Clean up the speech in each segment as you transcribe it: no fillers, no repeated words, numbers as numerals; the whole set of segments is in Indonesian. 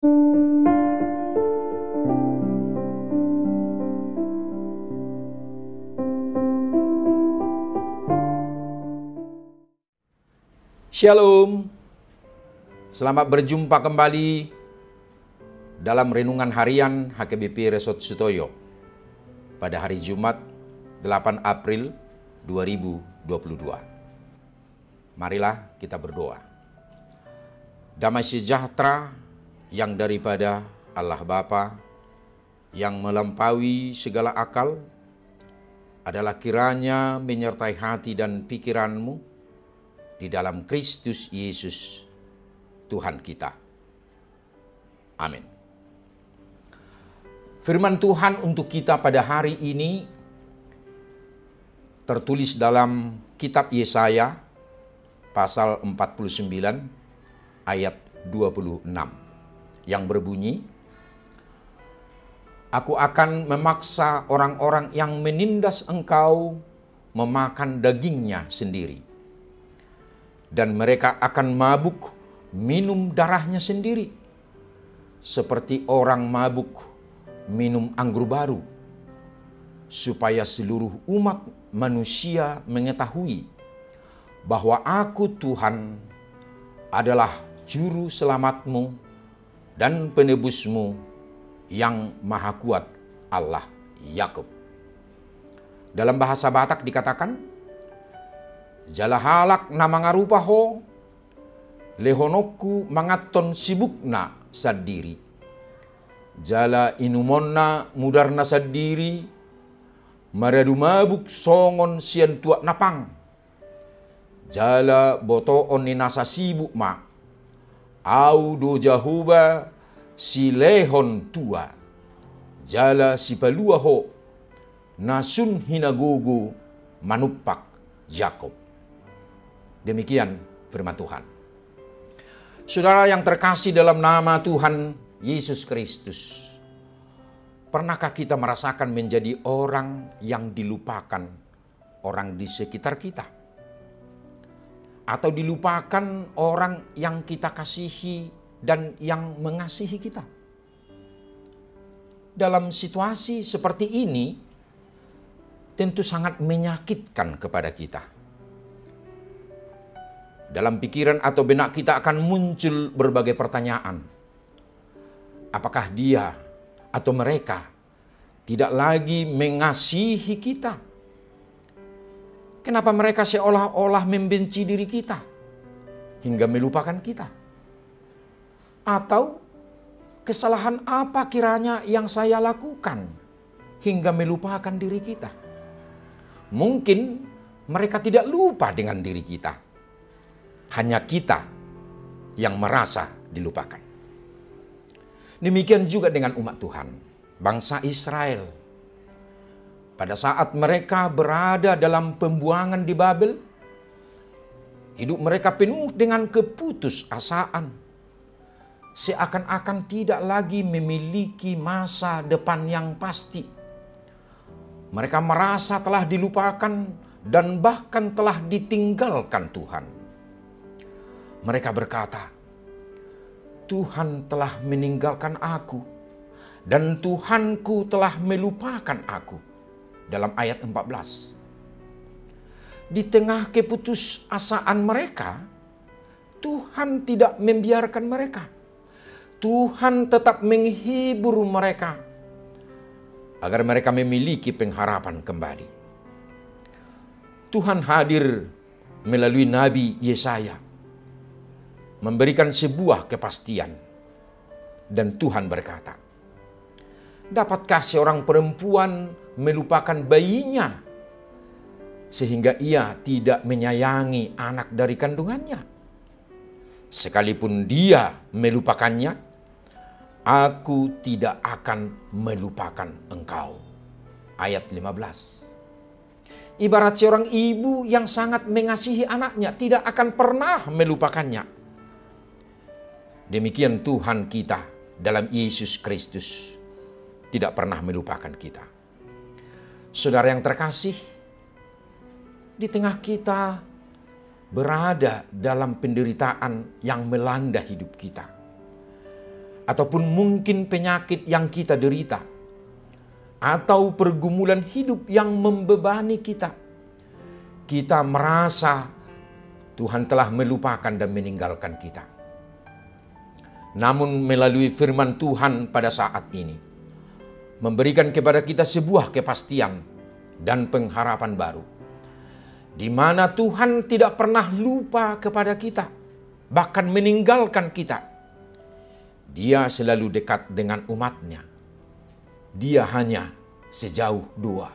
Shalom, selamat berjumpa kembali dalam Renungan Harian HKBP Resort Sutoyo pada hari Jumat 8 April 2022. Marilah kita berdoa. Damai sejahtera yang daripada Allah Bapa yang melampaui segala akal adalah kiranya menyertai hati dan pikiranmu di dalam Kristus Yesus, Tuhan kita. Amin. Firman Tuhan untuk kita pada hari ini tertulis dalam kitab Yesaya pasal 49 ayat 26 yang berbunyi, "Aku akan memaksa orang-orang yang menindas engkau memakan dagingnya sendiri. Dan mereka akan mabuk minum darahnya sendiri, seperti orang mabuk minum anggur baru, supaya seluruh umat manusia mengetahui bahwa aku Tuhan adalah juru selamatmu dan penebusmu yang maha kuat, Allah Yakub." Dalam bahasa Batak dikatakan, "Jala halak na mangarupaho, lehonokku mangaton sibukna sadiri. Jala inumonna mudarna sadiri, maradu mabuk songon sian tuak napang. Jala botoon ni nasa sibuk ma, au do jahuba si lehon tua. Jala si paluaho, nasun hinagogo manupak Yakob." Demikian firman Tuhan. Saudara yang terkasih dalam nama Tuhan Yesus Kristus, pernahkah kita merasakan menjadi orang yang dilupakan orang di sekitar kita? Atau dilupakan orang yang kita kasihi dan yang mengasihi kita? Dalam situasi seperti ini, tentu sangat menyakitkan kepada kita. Dalam pikiran atau benak kita akan muncul berbagai pertanyaan. Apakah dia atau mereka tidak lagi mengasihi kita? Kenapa mereka seolah-olah membenci diri kita hingga melupakan kita? Atau kesalahan apa kiranya yang saya lakukan hingga melupakan diri kita? Mungkin mereka tidak lupa dengan diri kita. Hanya kita yang merasa dilupakan. Demikian juga dengan umat Tuhan, bangsa Israel. Pada saat mereka berada dalam pembuangan di Babel, hidup mereka penuh dengan keputusasaan. Seakan-akan tidak lagi memiliki masa depan yang pasti. Mereka merasa telah dilupakan dan bahkan telah ditinggalkan Tuhan. Mereka berkata, "Tuhan telah meninggalkan aku dan Tuhanku telah melupakan aku." Dalam ayat 14. Di tengah keputusasaan mereka, Tuhan tidak membiarkan mereka. Tuhan tetap menghibur mereka agar mereka memiliki pengharapan kembali. Tuhan hadir melalui Nabi Yesaya, memberikan sebuah kepastian. Dan Tuhan berkata, "Dapatkah seorang perempuan melupakan bayinya sehingga ia tidak menyayangi anak dari kandungannya? Sekalipun dia melupakannya, aku tidak akan melupakan engkau." Ayat 15. Ibarat seorang ibu yang sangat mengasihi anaknya tidak akan pernah melupakannya. Demikian Tuhan kita dalam Yesus Kristus tidak pernah melupakan kita. Saudara yang terkasih, di tengah kita berada dalam penderitaan yang melanda hidup kita. ataupun mungkin penyakit yang kita derita, atau pergumulan hidup yang membebani kita, kita merasa Tuhan telah melupakan dan meninggalkan kita. Namun melalui firman Tuhan pada saat ini, memberikan kepada kita sebuah kepastian dan pengharapan baru, di mana Tuhan tidak pernah lupa kepada kita, bahkan meninggalkan kita. Dia selalu dekat dengan umatnya. Dia hanya sejauh dua.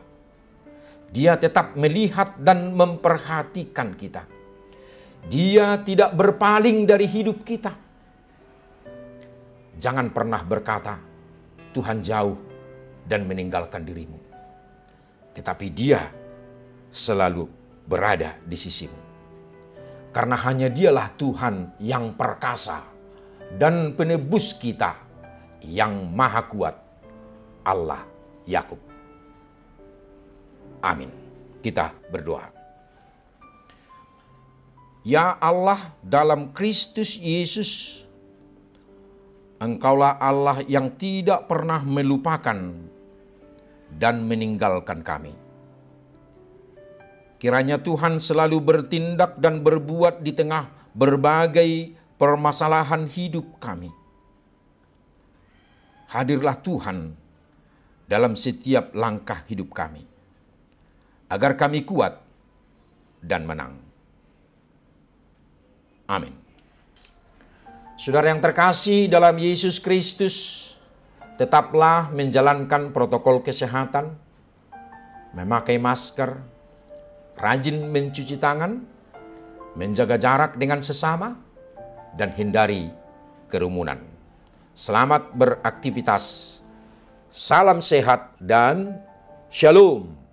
Dia tetap melihat dan memperhatikan kita. Dia tidak berpaling dari hidup kita. Jangan pernah berkata, Tuhan jauh dan meninggalkan dirimu. Tetapi Dia selalu berada di sisimu. Karena hanya Dialah Tuhan yang perkasa dan penebus kita yang maha kuat, Allah Yakub. Amin. Kita berdoa. Ya Allah, dalam Kristus Yesus, Engkaulah Allah yang tidak pernah melupakan dan meninggalkan kami. Kiranya Tuhan selalu bertindak dan berbuat di tengah berbagai permasalahan hidup kami. Hadirlah Tuhan dalam setiap langkah hidup kami, agar kami kuat dan menang. Amin. Saudara yang terkasih dalam Yesus Kristus, tetaplah menjalankan protokol kesehatan, memakai masker, rajin mencuci tangan, menjaga jarak dengan sesama, dan hindari kerumunan. Selamat beraktivitas. Salam sehat dan shalom.